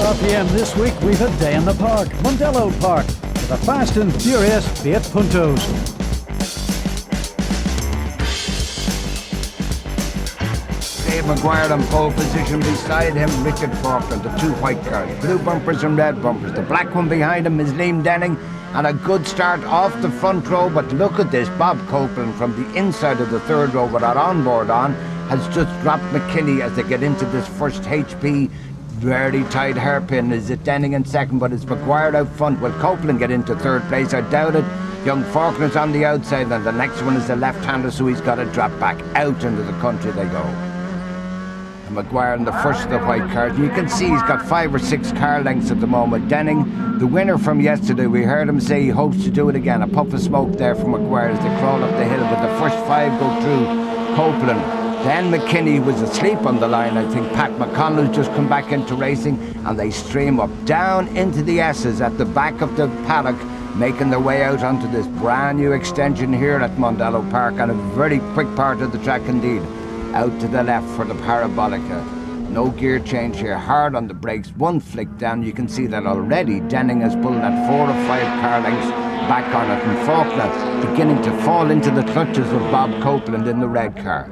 RPM this week, we've a day in the park, Mondello Park, with the fast and furious Fiat Puntos. Dave Maguire in pole position, beside him Richie Faulkner, the two white cars, blue bumpers and red bumpers. The black one behind him is Liam Denning, and a good start off the front row. But look at this, Bob Copeland from the inside of the third row with that onboard on has just dropped McKinney as they get into this first HP. Very tight hairpin. Is it Denning in second, but it's Maguire out front. Will Copeland get into third place? I doubt it. Young Faulkner's on the outside, and the next one is the left-hander, so he's got to drop back. Out into the country they go. And Maguire in the first of the white cars. And you can see he's got 5 or 6 car lengths at the moment. Denning, the winner from yesterday, we heard him say he hopes to do it again. A puff of smoke there from Maguire as they crawl up the hill, but the first 5 go through Copeland. Then McKinney was asleep on the line. I think Pat McConnell's just come back into racing, and they stream up down into the S's at the back of the paddock, making their way out onto this brand new extension here at Mondello Park, and a very quick part of the track indeed. Out to the left for the Parabolica. No gear change here, hard on the brakes, one flick down. You can see that already Denning is pulling at 4 or 5 car lengths back on it, and Faulkner beginning to fall into the clutches of Bob Copeland in the red car.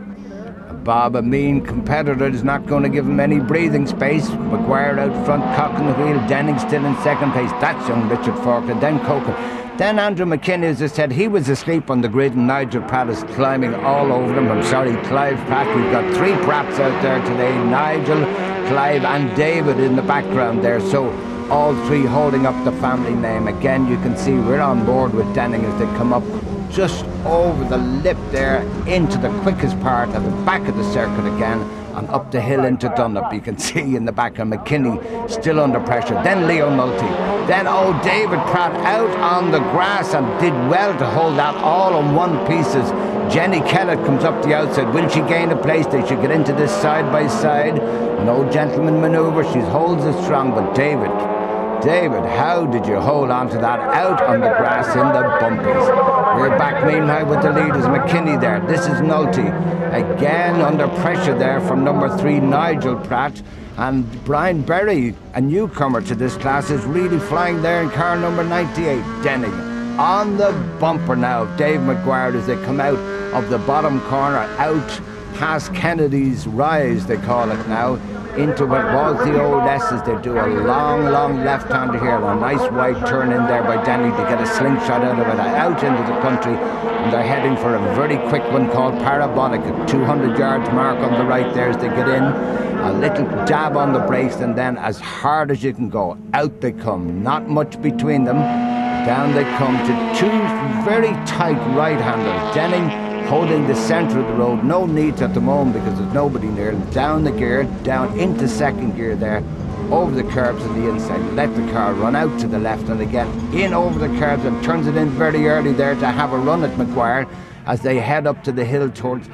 Bob, a mean competitor, is not going to give him any breathing space. Maguire out front, cocking the wheel. Denning still in second place. That's young Richard Faulkner. Then Copeland. Then Andrew McKinney, as I said, he was asleep on the grid, and Nigel Pratt is climbing all over him. I'm sorry, Clive Pratt. We've got 3 Pratts out there today. Nigel, Clive and David in the background there. So all 3 holding up the family name. Again, you can see we're on board with Denning as they come up just over the lip there into the quickest part at the back of the circuit again, and up the hill into Dunlop. You can see in the back of McKinney still under pressure. Then Leo Nulty. Then David Pratt out on the grass and did well to hold that all in one pieces. Jenny Kellett comes up the outside. Will she gain a place? They should get into this side by side. No gentleman manoeuvre. She holds it strong, but David, how did you hold on to that out on the grass in the bumpies? We're back meanwhile with the leaders. McKinney there. This is Nulty. Again under pressure there from number 3, Nigel Pratt. And Brian Berry, a newcomer to this class, is really flying there in car number 98. Denning on the bumper now of Dave Maguire as they come out of the bottom corner, out past Kennedy's Rise, they call it now, into what was the old S's. They do a long left-hander here, and a nice wide turn in there by Denny to get a slingshot out of it, out into the country, and they're heading for a very quick one called Parabolic, a 200 yards mark on the right there as they get in. A little jab on the brakes, and then as hard as you can go, out they come. Not much between them. Down they come to 2 very tight right-handers. Denning holding the centre of the road. No needs at the moment because there's nobody near. Down the gear, down into second gear there, over the curbs on the inside. Let the car run out to the left, and again in over the curbs, and turns it in very early there to have a run at Maguire as they head up to the hill towards.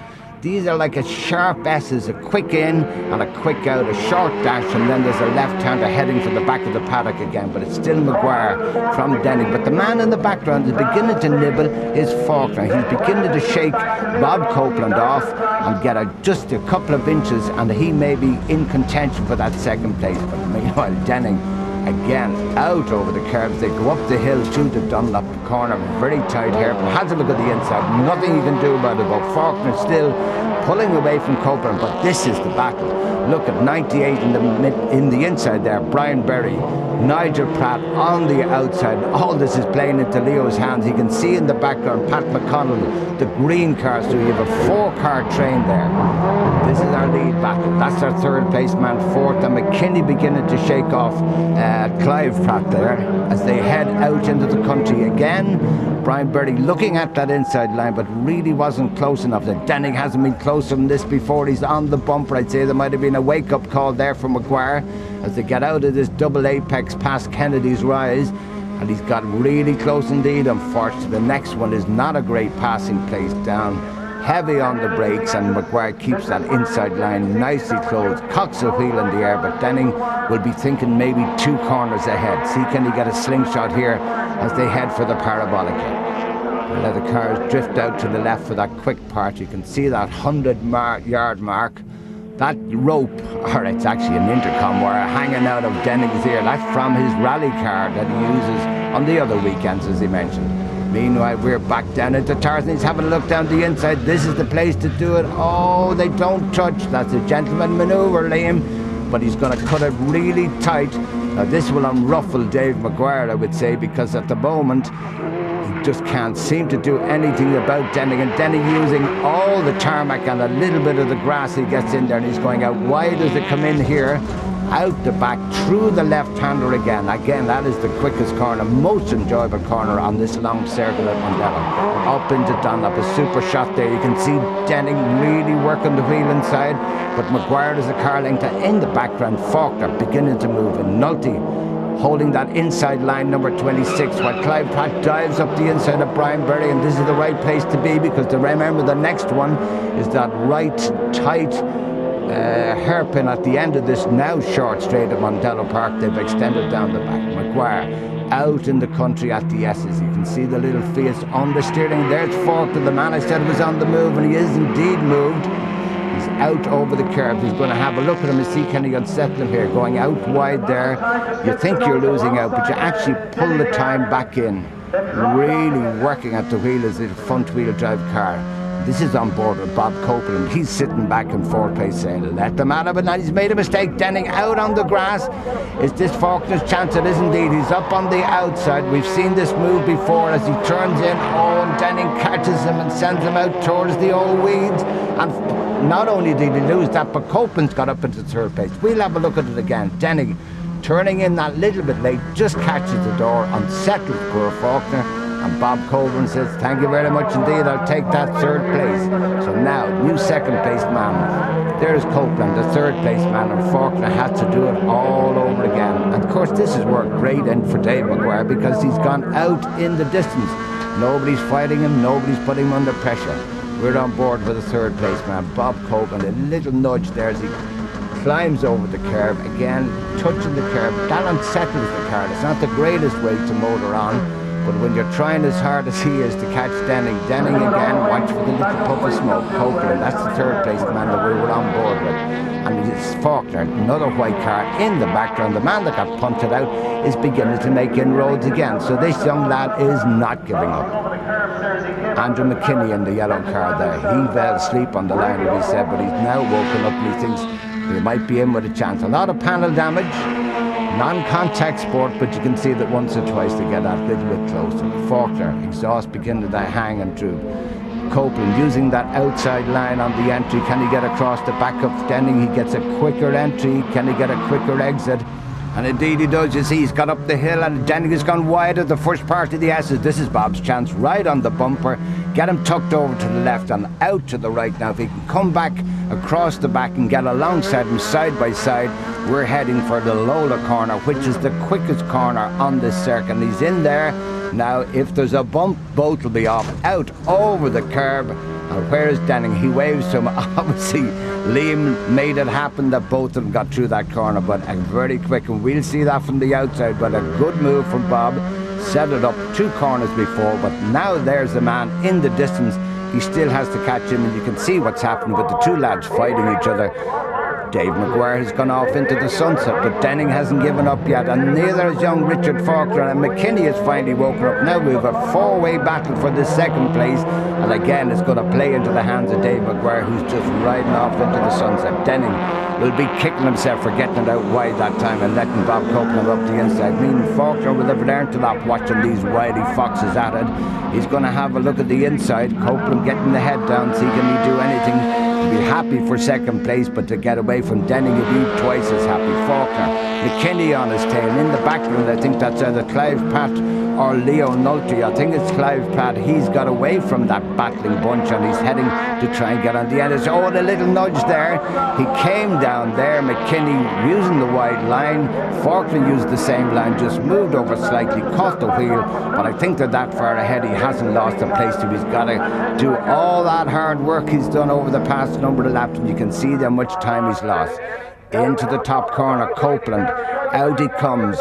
These are like a sharp S's, a quick in and a quick out, a short dash, and then there's a left-hander heading for the back of the paddock again, but it's still Maguire from Denning. But the man in the background is beginning to nibble is Faulkner. He's beginning to shake Bob Copeland off and get just a couple of inches, and he may be in contention for that second place. But meanwhile, Denning again out over the curbs. They go up the hill to the Dunlop corner, very tight here, but has a look at the inside. Nothing you can do about it, but Faulkner still pulling away from Copeland. But this is the battle. Look at 98 in the inside there, Brian Berry, Nigel Pratt on the outside. All this is playing into Leo's hands. You can see in the background Pat McConnell, the green cars. So you have a 4-car train there. This is our lead battle. That's our third place man, 4th, and McKinney beginning to shake off Clive Pratt there as they head out into the country again. Brian Berry looking at that inside line, but really wasn't close enough. The Denning hasn't been closer than this before. He's on the bumper. I'd say there might have been a wake-up call there for Maguire as they get out of this double apex past Kennedy's Rise, and he's got really close indeed. Unfortunately, the next one is not a great passing place down. Heavy on the brakes, and Maguire keeps that inside line nicely closed, cocks a wheel in the air, but Denning will be thinking maybe 2 corners ahead. See, can he get a slingshot here as they head for the Parabolica? Let the cars drift out to the left for that quick part. You can see that 100-yard mark. That rope, or it's actually an intercom wire hanging out of Denning's ear, that's from his rally car that he uses on the other weekends, as he mentioned. Meanwhile, we're back down into Tarzan. He's having a look down the inside. This is the place to do it. Oh, they don't touch. That's a gentleman manoeuvre, Liam. But he's going to cut it really tight. Now, this will unruffle Dave Maguire, I would say, because at the moment, he just can't seem to do anything about Denning. And Denning using all the tarmac and a little bit of the grass, he gets in there and he's going out wide as they come in here. Out the back, through the left-hander again. Again, that is the quickest corner, most enjoyable corner on this long circle at Mondello. Up into Dunlop, a super shot there. You can see Denning really working the wheel inside, but Maguire is a car length in the background. Faulkner beginning to move, and Nulty holding that inside line, number 26, while Clive Pratt dives up the inside of Brian Berry, and this is the right place to be because remember the next one is that right, tight, hairpin at the end of this now short straight at Mondello Park. They've extended down the back. Maguire out in the country at the S's. You can see the little Fiat on the steering. There's Faulkner, the man I said was on the move, and he is indeed moved. He's out over the curb. He's going to have a look at him and see can he unsettle him here. Going out wide there. You think you're losing out, but you actually pull the time back in. Really working at the wheel as a front wheel drive car. This is on board with Bob Copeland. He's sitting back in fourth place saying, let them out of it. Now he's made a mistake. Denning out on the grass. Is this Faulkner's chance? It is indeed. He's up on the outside. We've seen this move before as he turns in. Oh, and Denning catches him and sends him out towards the old weeds. And not only did he lose that, but Copeland's got up into third place. We'll have a look at it again. Denning turning in that little bit late, just catches the door, unsettles poor Faulkner. And Bob Copeland says, thank you very much indeed, I'll take that third place. So now, new second place man. There's Copeland, the third place man, and Faulkner has to do it all over again. And of course, this has worked great in for Dave Maguire because he's gone out in the distance. Nobody's fighting him, nobody's putting him under pressure. We're on board for the third place man, Bob Copeland. A little nudge there as he climbs over the curb, again, touching the curb. That unsettles the car. It's not the greatest way to motor on. But when you're trying as hard as he is to catch Denning again, watch for the little puff of smoke. Copeland, that's the third place man that we were on board with. And it's Faulkner, another white car in the background. The man that got punted out is beginning to make inroads again. So this young lad is not giving up. Andrew McKinney in the yellow car there. He fell asleep on the line, as he said, but he's now woken up and he thinks he might be in with a chance. A lot of panel damage. Non-contact sport, but you can see that once or twice they get that little bit closer. Faulkner, exhaust beginning to hang and droop. Copeland using that outside line on the entry. Can he get across the back of Denning? He gets a quicker entry. Can he get a quicker exit? And indeed he does. You see, he's got up the hill and Denning has gone wide at the first part of the S's. This is Bob's chance, right on the bumper. Get him tucked over to the left and out to the right. Now if he can come back across the back and get alongside him side by side, we're heading for the Lola corner, which is the quickest corner on this circuit. And he's in there. Now if there's a bump, both will be off, out over the curb. And where is Denning? He waves to him. Obviously Liam made it happen that both of them got through that corner, but very quick, and we'll see that from the outside. But a good move from Bob. Set it up 2 corners before, but now there's the man in the distance. He still has to catch him, and you can see what's happening with the 2 lads fighting each other. Dave Maguire has gone off into the sunset, but Denning hasn't given up yet, and neither has young Richard Faulkner, and McKinney has finally woken up. Now we have a 4-way battle for the second place, and again it's going to play into the hands of Dave Maguire, who's just riding off into the sunset. Denning will be kicking himself for getting it out wide that time and letting Bob Copeland up the inside. Meaning Faulkner will have learned a lot watching these wily foxes at it. He's going to have a look at the inside. Copeland getting the head down, see can he do anything. He'll be happy for second place, but to get away from Denning he'll be twice as happy. Faulkner, McKinney on his tail. In the background I think that's either Clive Pratt or Leo Nulty. I think it's Clive Pratt. He's got away from that battling bunch and he's heading to try and get on the end. Oh, and a little nudge there. He came down there. McKinney using the wide line. Faulkner used the same line, just moved over slightly, caught the wheel, but I think they're that far ahead he hasn't lost a place to. He's got to do all that hard work he's done over the past number of laps, and you can see how much time he's lost. Into the top corner, Copeland, out he comes.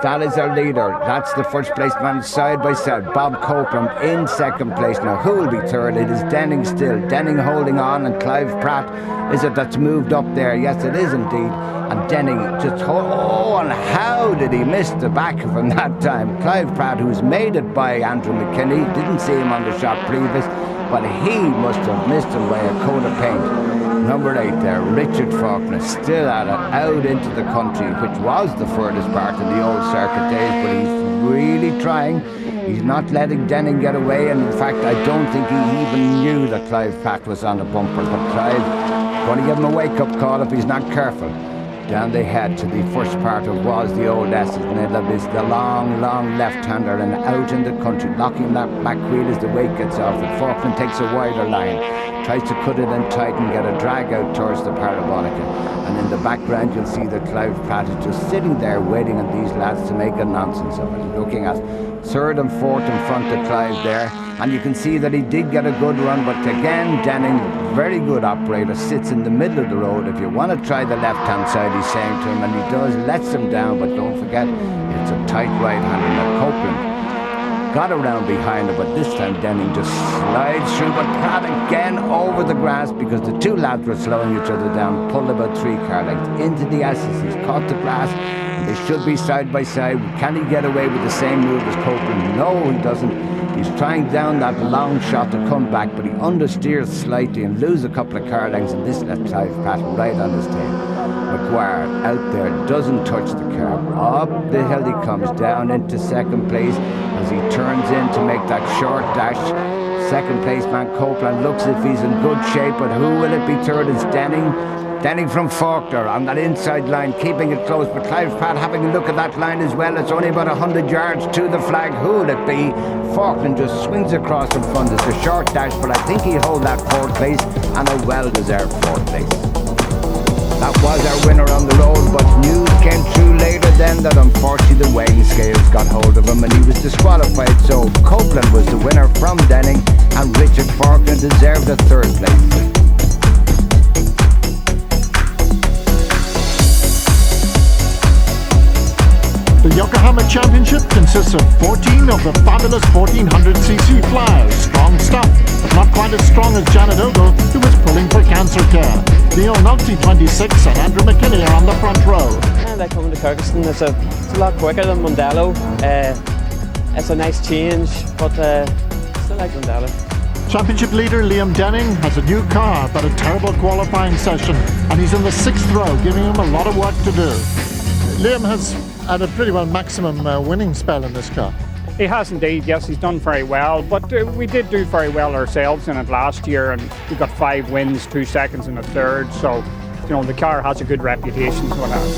That is our leader. That's the first place man side by side. Bob Copeland in second place. Now who will be third? It is Denning still. Denning holding on, and Clive Pratt is it that's moved up there? Yes, it is indeed. And Denning just and how did he miss the back of him that time? Clive Pratt, who's made it by Andrew McKinney, didn't see him on the shot previous, but he must have missed him by a coat of paint. Number 8 there, Richard Faulkner, still at it, out into the country, which was the furthest part of the old circuit days, but he's really trying. He's not letting Denning get away, and in fact, I don't think he even knew that Clive Pratt was on the bumper, but Clive going to give him a wake-up call if he's not careful. Down they head to the first part of was the old S's, and then is the long left-hander, and out in the country, locking that back wheel as the weight gets off it. Faulkner takes a wider line, tries to cut it in tight and get a drag out towards the parabolica. And in the background you'll see that Clive Pratt is just sitting there waiting on these lads to make a nonsense of it. Looking at third and fourth in front of Clive there, and you can see that he did get a good run, but again Denning, very good operator, sits in the middle of the road. If you want to try the left hand side, he's saying to him, and he does, lets him down, but don't forget it's a tight right hander. Now Copeland got around behind him, but this time Denning just slides through, but Pratt again over the grass because the two lads were slowing each other down, pulled about 3 car lengths into the S's. He's caught the grass. They should be side by side. Can he get away with the same move as Copeland? No, he doesn't. He's trying down that long shot to come back, but he understeers slightly and loses a couple of car lengths, and this left Clive Pratt right on his tail. Maguire out there, doesn't touch the car. Up the hill he comes, down into second place as he turns in to make that short dash. Second place man Copeland looks as if he's in good shape, but who will it be third? It's Denning. Denning from Faulkner on that inside line, keeping it close, but Clive Pratt having a look at that line as well. It's only about 100 yards to the flag. Who will it be? Faulkner just swings across in front. It's a short dash, but I think he'll hold that 4th place, and a well-deserved 4th place. That was our winner on the road, but news came through later then that unfortunately the weighing scales got hold of him and he was disqualified. So Copeland was the winner from Denning, and Richard Faulkner deserved a 3rd place. The Yokohama Championship consists of 14 of the fabulous 1400cc flyers. Strong stuff, but not quite as strong as Janet Ogle, who was pulling for cancer care. Nulty 26 and Andrew McKinney are on the front row. I like coming to Kirkistown. It's a lot quicker than Mondello. It's a nice change, but still like Mondello. Championship leader Liam Denning has a new car, but a terrible qualifying session, and he's in the 6th row, giving him a lot of work to do. Liam has had a pretty well maximum winning spell in this car. He has indeed, yes, he's done very well, but we did do very well ourselves in it last year, and we got 5 wins, 2 seconds and a 3rd, so the car has a good reputation, so it has.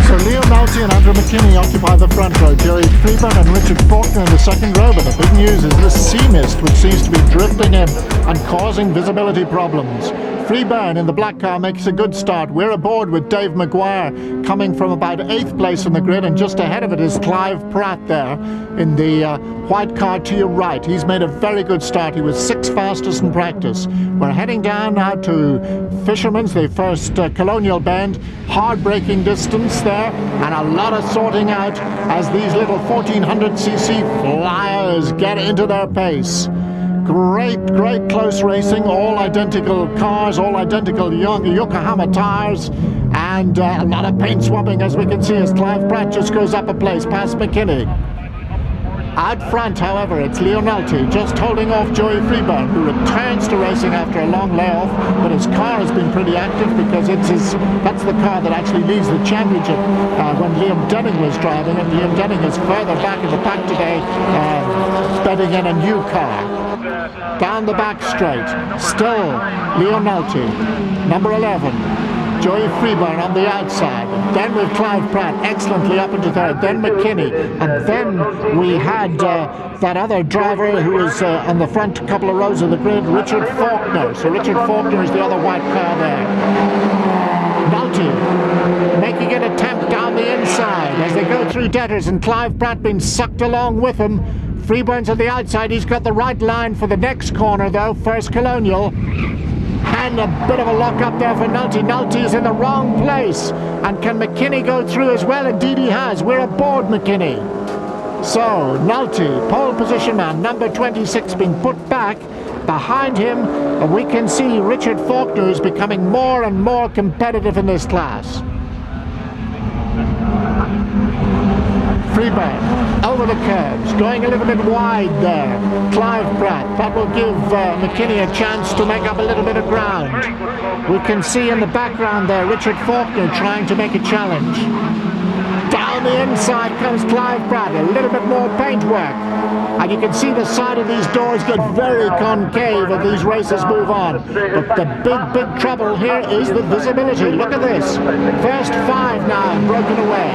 So Leo Nulty and Andrew McKinney occupy the front row, Jerry Freeburn and Richard Faulkner in the 2nd row, but the big news is this sea mist which seems to be drifting in and causing visibility problems. Freeburn in the black car makes a good start. We're aboard with Dave Maguire coming from about 8th place in the grid, and just ahead of it is Clive Pratt there in the white car to your right. He's made a very good start. He was 6th fastest in practice. We're heading down now to Fisherman's, the first Colonial Bend. Hard braking distance there, and a lot of sorting out as these little 1400cc flyers get into their pace. Great close racing, all identical cars, all identical Yokohama tires, and a lot of paint swapping, as we can see, as Clive Pratt just goes up a place past McKinney. Out front, however, it's Leo Nulty just holding off Joey Freeburn, who returns to racing after a long layoff, but his car has been pretty active because that's the car that actually leads the championship when Liam Denning was driving, and Liam Denning is further back in the pack today, bedding in a new car. Down the back straight, still Leo Nulty, number 11. Joey Freeburn on the outside. Then with Clive Pratt excellently up into 3rd. Then McKinney. And then we had that other driver who was on the front couple of rows of the grid, Richard Faulkner. So Richard Faulkner is the other white car there. Nulty making an attempt down the inside as they go through Debtors, and Clive Pratt being sucked along with him. Freeburn's on the outside. He's got the right line for the next corner though. First Colonial. And a bit of a lock up there for Nulty. Nulty is in the wrong place. And can McKinney go through as well? Indeed he has. We're aboard McKinney. So, Nulty, pole position man, number 26, being put back. Behind him, we can see Richard Faulkner is becoming more and more competitive in this class. Freeburn, over the curbs, going a little bit wide there. Clive Pratt, that will give McKinney a chance to make up a little bit of ground. We can see in the background there Richard Faulkner trying to make a challenge. Down the inside comes Clive Pratt, a little bit more paintwork. And you can see the side of these doors get very concave as these races move on. But the big trouble here is the visibility. Look at this. First 5 now broken away.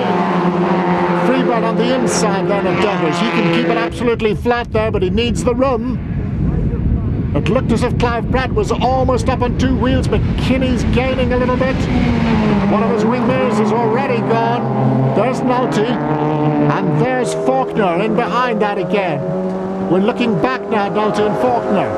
Freeburn on the inside then of Douglas. He can keep it absolutely flat there, but he needs the room. It looked as if Clive Pratt was almost up on 2 wheels. McKinney's gaining a little bit. One of his wing mirrors is already gone. There's Nulty. And there's Faulkner in behind that again. We're looking back now, Nulty and Faulkner.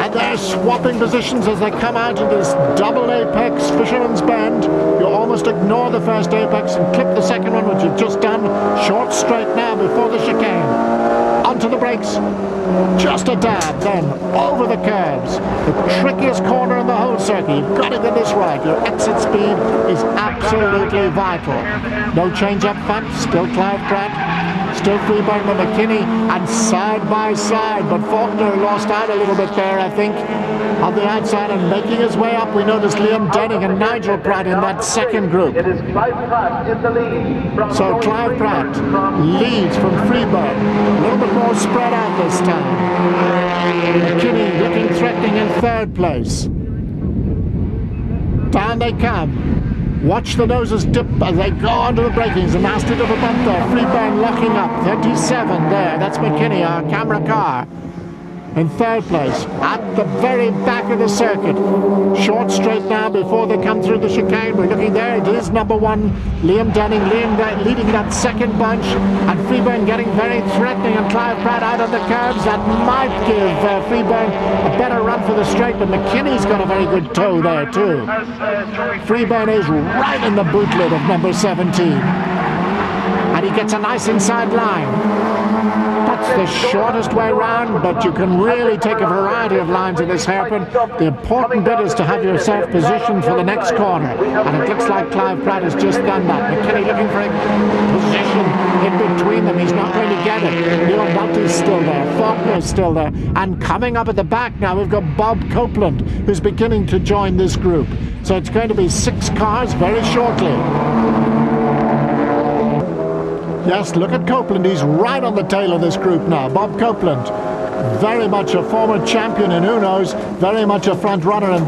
And they're swapping positions as they come out of this double apex, Fisherman's Bend. You almost ignore the first apex and clip the second one, which you've just done. Short straight now before the chicane. Onto the brakes. Just a dab, then over the curbs. The trickiest corner in the whole circuit. You've got to get this right. Your exit speed is absolutely vital. No change up front. Still Clive Pratt. Still Freeburn and McKinney. And side by side. But Faulkner lost out a little bit there, I think, on the outside. And making his way up, we noticed Liam Denning and Nigel Pratt in that second group. It is Clive Pratt in the lead. So Clive Pratt leads from Freeburn. A little bit more spread out this time. McKinney looking threatening in 3rd place. Down they come. Watch the noses dip as they go onto the brakings. A nasty little bump there. Freeburn locking up. 37 there. That's McKinney, our camera car. In 3rd place, at the very back of the circuit. Short straight now before they come through the chicane. We're looking there, it is number 1, Liam Denning leading that second bunch, and Freeburn getting very threatening, and Clive Pratt out on the curbs. That might give Freeburn a better run for the straight, but McKinney's got a very good toe there too. Freeburn is right in the bootlet of number 17. And he gets a nice inside line. That's the shortest way round, but you can really take a variety of lines in this hairpin. The important bit is to have yourself positioned for the next corner, and it looks like Clive Pratt has just done that. McKinney looking for a position in between them. He's not going to get it. Neil Nulty's still there. Faulkner's still there. And coming up at the back now, we've got Bob Copeland, who's beginning to join this group. So it's going to be 6 cars very shortly. Yes, look at Copeland. He's right on the tail of this group now. Bob Copeland, very much a former champion in Unos, very much a front runner in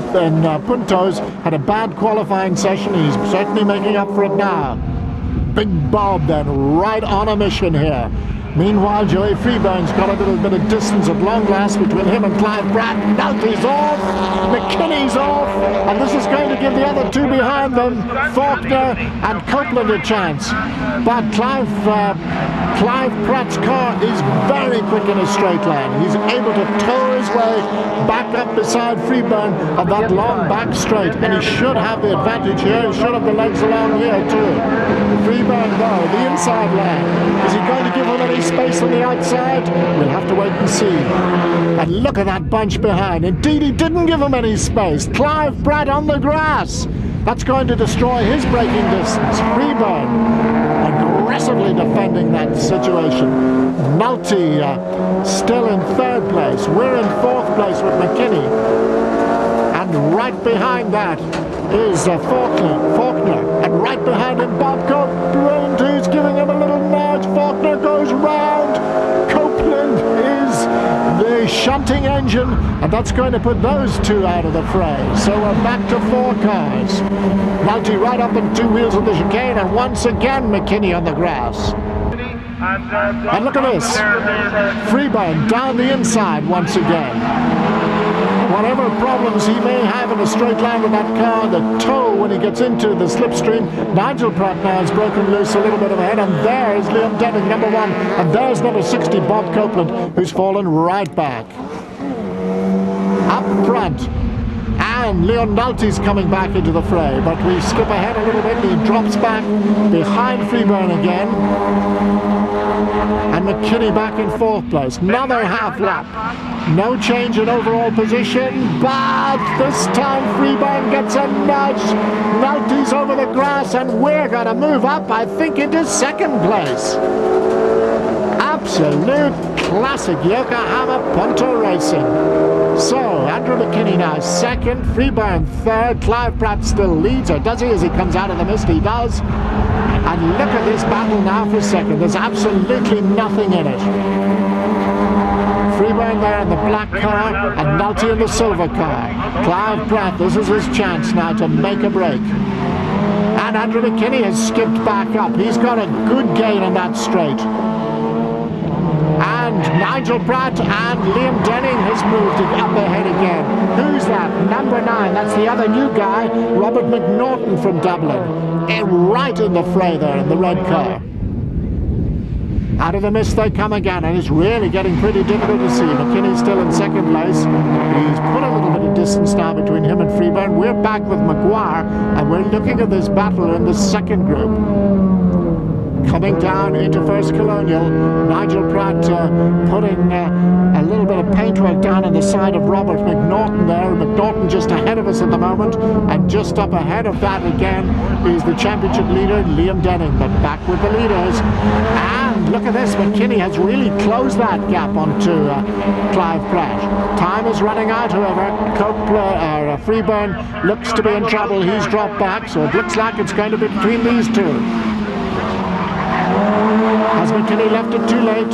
Puntos. Had a bad qualifying session. He's certainly making up for it now. Big Bob then, right on a mission here. Meanwhile, Joey Freeburn's got a little bit of distance at long last between him and Clive Pratt. Nulty's off, McKinney's off, and this is going to give the other 2 behind them, Faulkner and Copeland, a chance. But Clive Pratt's car is very quick in a straight line. He's able to tow his way back up beside Freeburn on that long back straight, and he should have the advantage here. He should have the legs along here too. Freeburn though, the inside line. Is he going to give him any space on the outside? We'll have to wait and see. And look at that bunch behind. Indeed, he didn't give him any space. Clive Pratt on the grass. That's going to destroy his braking distance. Freeburn aggressively defending that situation. Nulty still in 3rd place. We're in 4th place with McKinney. And right behind that is Faulkner. And right behind him, Bob Copeland, who's giving him a little nudge. Faulkner goes round. Copeland is the shunting engine, and that's going to put those 2 out of the fray. So we're back to 4 cars. Nulty right up on 2 wheels of the chicane, and once again McKinney on the grass. And look at this. Freeburn down the inside once again. Whatever problems he may have in a straight line with that car, the toe when he gets into the slipstream. Nigel Pratt now has broken loose a little bit of a head, and there's Liam Denning, number 1, and there's number 60, Bob Copeland, who's fallen right back. up front. And Leon Nulty's coming back into the fray, but we skip ahead a little bit. He drops back behind Freeburn again. And McKinney back in 4th place. Another half lap. No change in overall position, but this time Freeburn gets a nudge. Nulty's over the grass, and we're going to move up, I think, into 2nd place. Absolute classic Yokohama Punto racing. So, Andrew McKinney now 2nd, Freeburn 3rd, Clive Pratt still leads, or does he? As he comes out of the mist, he does. And look at this battle now for 2nd. There's absolutely nothing in it. Freeburn there in the black car, and Nulty in the silver car. Clive Pratt, this is his chance now to make a break. And Andrew McKinney has skipped back up. He's got a good gain on that straight. And Nigel Pratt and Liam Denning has moved it up ahead again. Who's that? Number 9. That's the other new guy, Robert McNaughton from Dublin. Right in the fray there in the red car. Out of the mist they come again, and it's really getting pretty difficult to see. McKinney's still in 2nd place. He's put a little bit of distance now between him and Freeburn. We're back with Maguire, and we're looking at this battle in the 2nd group. Coming down into First Colonial, Nigel Pratt putting a little bit of paintwork down on the side of Robert McNaughton there. McNaughton just ahead of us at the moment, and just up ahead of that again is the championship leader, Liam Denning, but back with the leaders. And look at this, McKinney has really closed that gap onto Clive Pratt. Time is running out, however. Freeburn looks to be in trouble. He's dropped back, so it looks like it's going to be between these two. Has McKinney left it too late?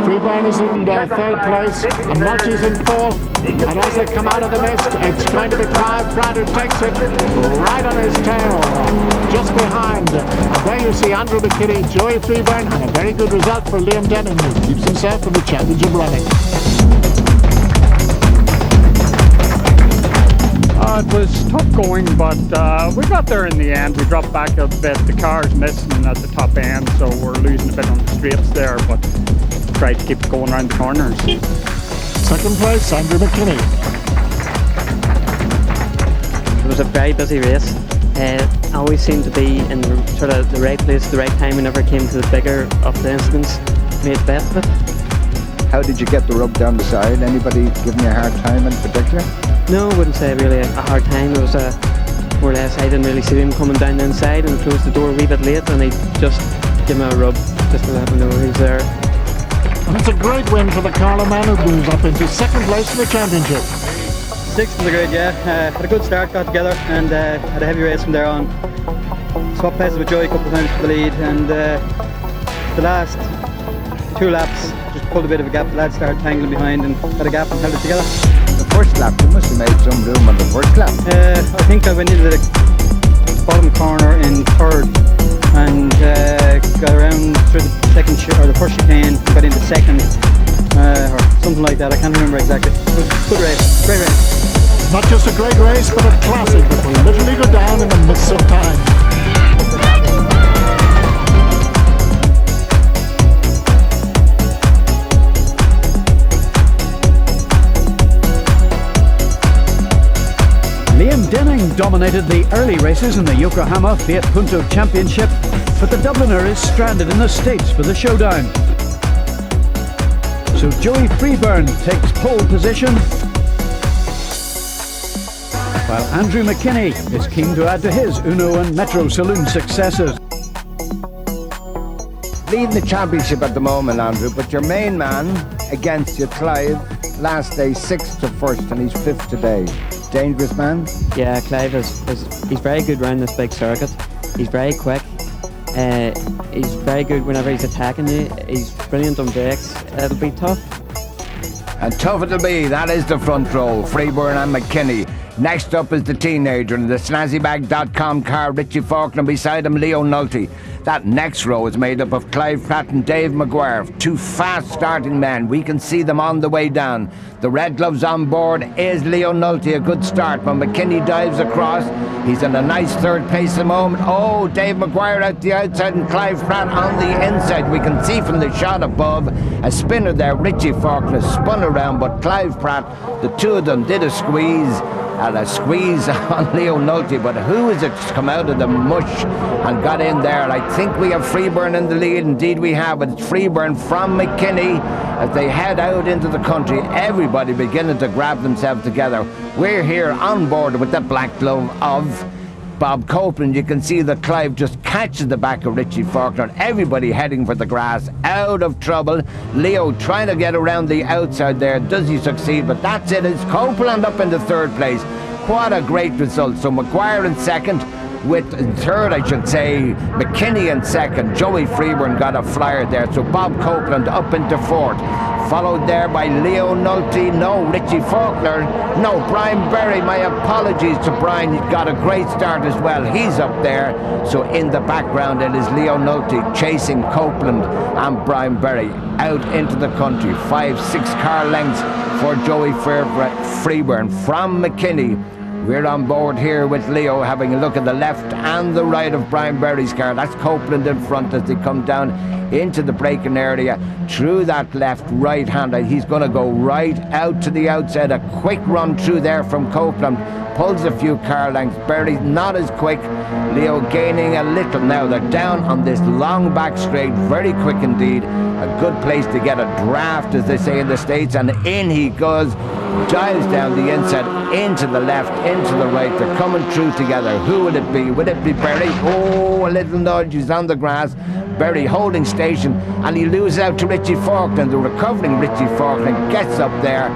Freeburn is in 3rd place, and Nulty's in 4th. And as they come out of the mist, it's going to be Clive Pratt who takes it right on his tail, just behind. And there you see Andrew McKinney, Joey Freeburn, and a very good result for Liam Denning, who keeps himself in the championship running. It was tough going, but we got there in the end. We dropped back a bit. The car's missing at the top end, so we're losing a bit on the straights there, but tried to keep it going around the corners. 2nd place, Andrew McKinney. It was a very busy race. I always seemed to be in sort of the right place at the right time whenever it came to the bigger of the incidents. Made the best of it. How did you get the rub down the side? Anybody giving you a hard time in particular? No, I wouldn't say really a hard time. It was more or less, I didn't really see him coming down the inside and closed the door a wee bit late, and he just gave me a rub just to let me know he was there. And it's a great win for the Carlo man, who moves up into 2nd place in the championship. 6th in the grid, yeah. Had a good start, got together, and had a heavy race from there on. Swapped places with Joey a couple of times for the lead, and the last 2 laps just pulled a bit of a gap. The lads started tangling behind and had a gap and held it together. The first lap, you must have made some room on the first lap. I think I went into the bottom corner in 3rd and got around through the the first chicane, got into 2nd or something like that. I can't remember exactly. It was a good race, great race. Not just a great race, but a classic that will literally go down in the midst of time. Liam Denning dominated the early races in the Yokohama Fiat Punto Championship, but the Dubliner is stranded in the States for the showdown. So Joey Freeburn takes pole position, while Andrew McKinney is keen to add to his Uno and Metro Saloon successes. Leading the championship at the moment, Andrew, but your main man against you, Clive, last day 6th to 1st, and he's 5th today. Dangerous man? Yeah, Clive he's very good around this big circuit. He's very quick. He's very good whenever he's attacking you. He's brilliant on brakes. It'll be tough. And tough it'll be. That is the front row, Freeburn and McKinney. Next up is the teenager in the snazzybag.com car, Richie Faulkner, beside him Leo Nulty. That next row is made up of Clive Pratt and Dave Maguire, 2 fast starting men. We can see them on the way down. The red gloves on board is Leo Nulty, a good start, but McKinney dives across. He's in a nice 3rd place at the moment. Oh, Dave Maguire out the outside and Clive Pratt on the inside. We can see from the shot above A spinner there, Richie Faulkner spun around, but Clive Pratt, the two of them did a squeeze on Leo Nulty, but who is it just come out of the mush and got in there? I think we have Freeburn in the lead. Indeed we have, but it's Freeburn from McKinney as they head out into the country. Everybody beginning to grab themselves together. We're here on board with the black glove of Bob Copeland. You can see that Clive just catches the back of Richie Faulkner. Everybody heading for the grass, out of trouble. Leo trying to get around the outside there. Does he succeed? But that's it. It's Copeland up in the third place. What a great result. So Maguire in second, with third, I should say, McKinney in second. Joey Freeburn got a flyer there. So Bob Copeland up into fourth. Followed there by Leo Nulty. No, Richie Faulkner. No, Brian Berry. My apologies to Brian. He got a great start as well. He's up there. So in the background it is Leo Nulty chasing Copeland and Brian Berry out into the country. 5-6 car lengths for Joey Freeburn from McKinney. We're on board here with Leo, having a look at the left and the right of Brian Berry's car. That's Copeland in front as they come down into the braking area through that left right hand. He's going to go right out to the outside. A quick run through there from Copeland. Pulls a few car lengths. Berry not as quick. Leo gaining a little now. They're down on this long back straight. Very quick indeed. A good place to get a draft, as they say in the States. And in he goes. Dives down the inside, into the left, into the right. They're coming through together. Who will it be? Will it be Berry? Oh, a little nudge. He's on the grass. Berry holding station, and he loses out to Richie Faulkner. The recovering Richie Faulkner gets up there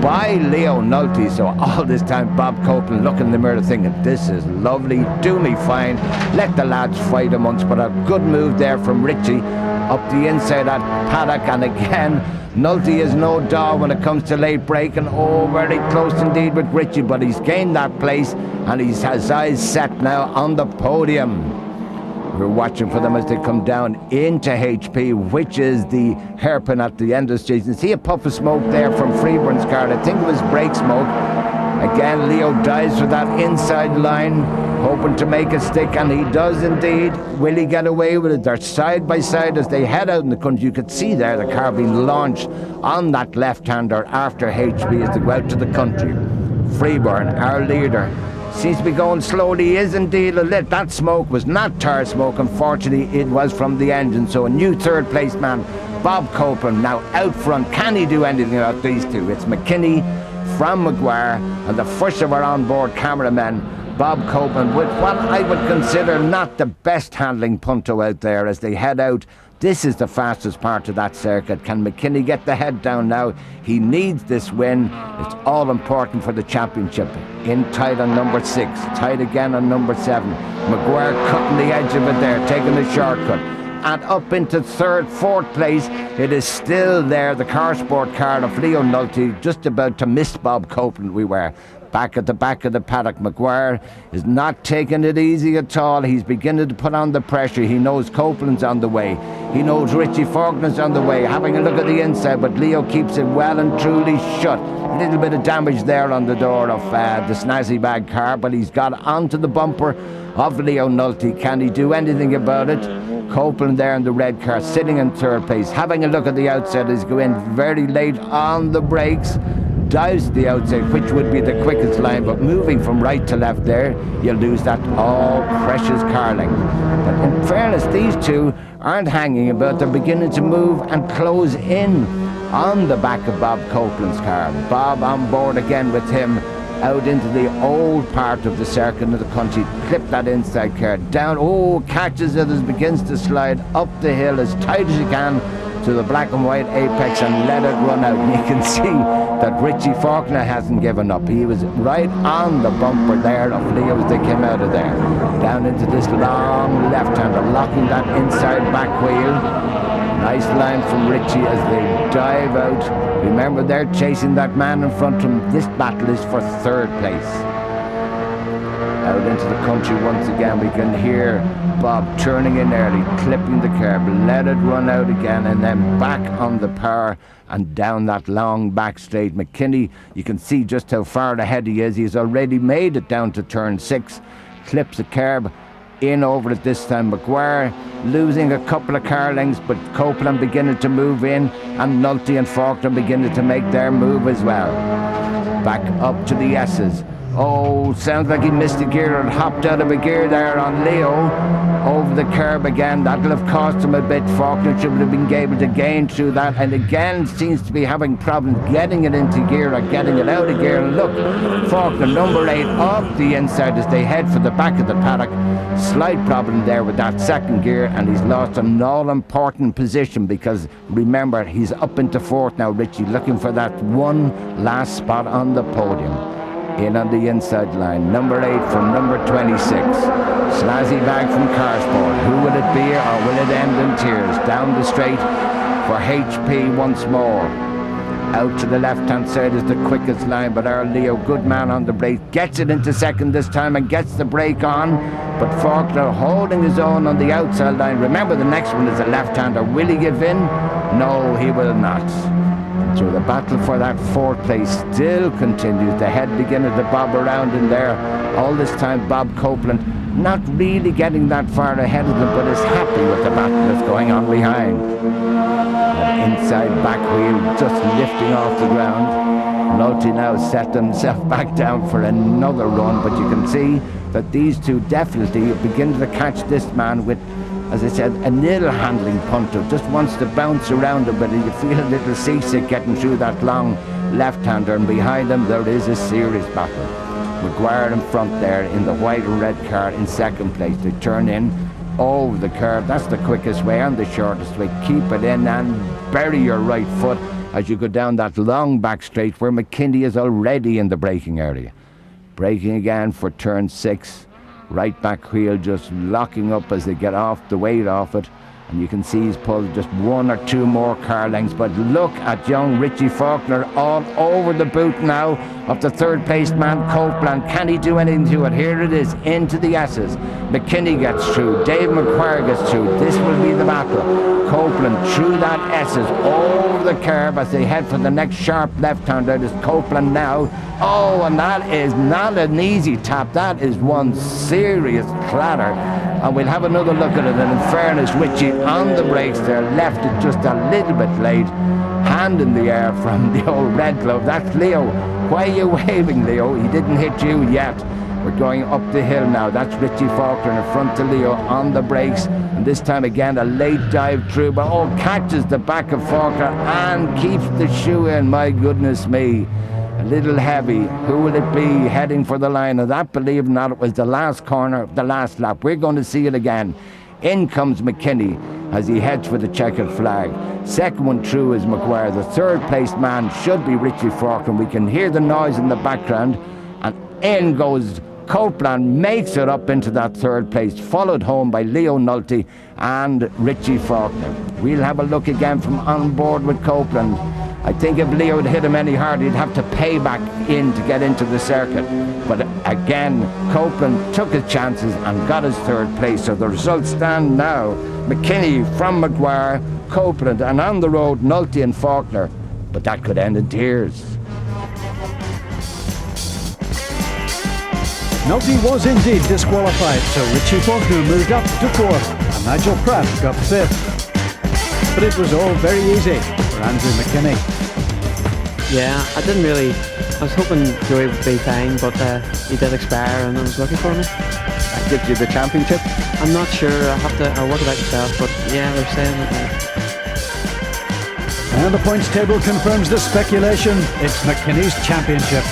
by Leo Nulty. So all this time Bob Copeland looking in the mirror thinking, this is lovely, do me fine, let the lads fight amongst. But a good move there from Richie up the inside at paddock. And again, Nulty is no dog when it comes to late braking. Oh, very close indeed with Richie, but he's gained that place and he has his eyes set now on the podium. We're watching for them as they come down into HP, which is the hairpin at the end of the station. See a puff of smoke there from Freeburn's car. I think it was brake smoke. Again, Leo dives for that inside line, hoping to make a stick, and he does indeed. Will he get away with it? They're side by side as they head out in the country. You could see there the car being launched on that left-hander after HP as they go out to the country. Freeburn, our leader, seems to be going slowly. He is indeed a lit. That smoke was not tar smoke. Unfortunately, it was from the engine. So a new third place man, Bob Copeland, now out front. Can he do anything about these two? It's McKinney from Maguire, and the first of our onboard cameramen, Bob Copeland, with what I would consider not the best handling punto out there as they head out. This is the fastest part of that circuit. Can McKinney get the head down now? He needs this win. It's all important for the championship. In tight on number 6, tight again on number 7. Maguire cutting the edge of it there, taking the shortcut. And up into third, fourth place, it is still there, the car sport car of Leo Nulty, just about to miss Bob Copeland. We were back at the back of the paddock. Maguire is not taking it easy at all. He's beginning to put on the pressure. He knows Copeland's on the way. He knows Richie Faulkner's on the way. Having a look at the inside, but Leo keeps it well and truly shut. A little bit of damage there on the door of the snazzy bag car, but he's got onto the bumper of Leo Nulty. Can he do anything about it? Copeland there in the red car, sitting in third place. Having a look at the outside, he's going very late on the brakes. Dives to the outside, which would be the quickest line, but moving from right to left there, you lose that all precious car length. But in fairness, these two aren't hanging about. They're beginning to move and close in on the back of Bob Copeland's car. Bob on board again with him out into the old part of the circuit of the country. Clip that inside car down. Oh, catches it as it begins to slide up the hill as tight as you can to the black and white apex and let it run out. And you can see that Richie Faulkner hasn't given up. He was right on the bumper there of Leo as they came out of there. Down into this long left-hander, locking that inside back wheel. Nice line from Richie as they dive out. Remember, they're chasing that man in front of them. This battle is for third place. Out into the country once again, we can hear Bob turning in early, clipping the curb, let it run out again, and then back on the power and down that long back straight. McKinney, you can see just how far ahead he is. He's already made it down to turn 6, clips the curb, in over it this time. Maguire losing a couple of car lengths, but Copeland beginning to move in, and Nulty and Faulkner beginning to make their move as well. Back up to the S's. Oh, sounds like he missed a gear and hopped out of a gear there on Leo. Over the curb again, that'll have cost him a bit. Faulkner should have been able to gain through that, and again seems to be having problems getting it into gear or getting it out of gear. And look, Faulkner, number 8, off the inside as they head for the back of the paddock. Slight problem there with that second gear, and he's lost an all-important position because, remember, he's up into 4th now, Richie, looking for that one last spot on the podium. In on the inside line, number 8 from number 26. Slazzy bag from Carsport. Who will it be, or will it end in tears? Down the straight for HP once more. Out to the left-hand side is the quickest line, but our Leo, good man on the brake, gets it into second this time and gets the brake on. But Faulkner holding his own on the outside line. Remember, the next one is a left-hander. Will he give in? No, he will not. So the battle for that 4th place still continues. The head beginning to bob around in there. All this time, Bob Copeland not really getting that far ahead of them, but is happy with the battle that's going on behind. And inside back wheel just lifting off the ground. Nulty now set himself back down for another run, but you can see that these two definitely begin to catch this man with, as I said, a little handling punter. Just wants to bounce around a bit, and you feel a little seasick getting through that long left-hander, and behind him there is a serious battle. Maguire in front there in the white and red car in second place. They turn in over the curve. That's the quickest way and the shortest way. Keep it in and bury your right foot as you go down that long back straight where McKinney is already in the braking area. Braking again for turn 6. Right back wheel just locking up as they get off the weight off it, and you can see he's pulled just 1 or 2 more car lengths. But look at young Richie Faulkner all over the boot now of the 3rd placed man Copeland. Can he do anything to it? Here it is, into the S's. McKinney gets through, Dave Maguire gets through. This will be the battle. Copeland through that S's over the curb as they head for the next sharp left-hander. There's Copeland now. Oh, and that is not an easy tap. That is one serious clatter. And we'll have another look at it. And in fairness, Richie on the brakes there, left it just a little bit late. Hand in the air from the old red glove. That's Leo. Why are you waving, Leo? He didn't hit you yet. We're going up the hill now. That's Richie Faulkner in front of Leo on the brakes. And this time again, a late dive through, but catches the back of Faulkner and keeps the shoe in. My goodness me. A little heavy. Who will it be heading for the line? And that, believe it or not, it was the last corner of the last lap. We're going to see it again. In comes McKinney as he heads for the checkered flag. Second one through is Maguire. The 3rd placed man should be Richie Faulkner. We can hear the noise in the background. And in goes Copeland, makes it up into that 3rd place, followed home by Leo Nulty and Richie Faulkner. We'll have a look again from on board with Copeland. I think if Leo had hit him any harder, he'd have to pay back in to get into the circuit. But again, Copeland took his chances and got his 3rd place. So the results stand now. McKinney from Maguire, Copeland, and on the road, Nulty and Faulkner. But that could end in tears. Nulty was indeed disqualified, so Richie Faulkner moved up to 4th, and Nigel Pratt got 5th. But it was all very easy for Andrew McKinney. Yeah, I was hoping Joey would be fine, but he did expire and it was lucky for me. That gives you the championship? I'm not sure, I'll work it out myself, but yeah, they're saying that. And the points table confirms the speculation. It's McKinney's championship.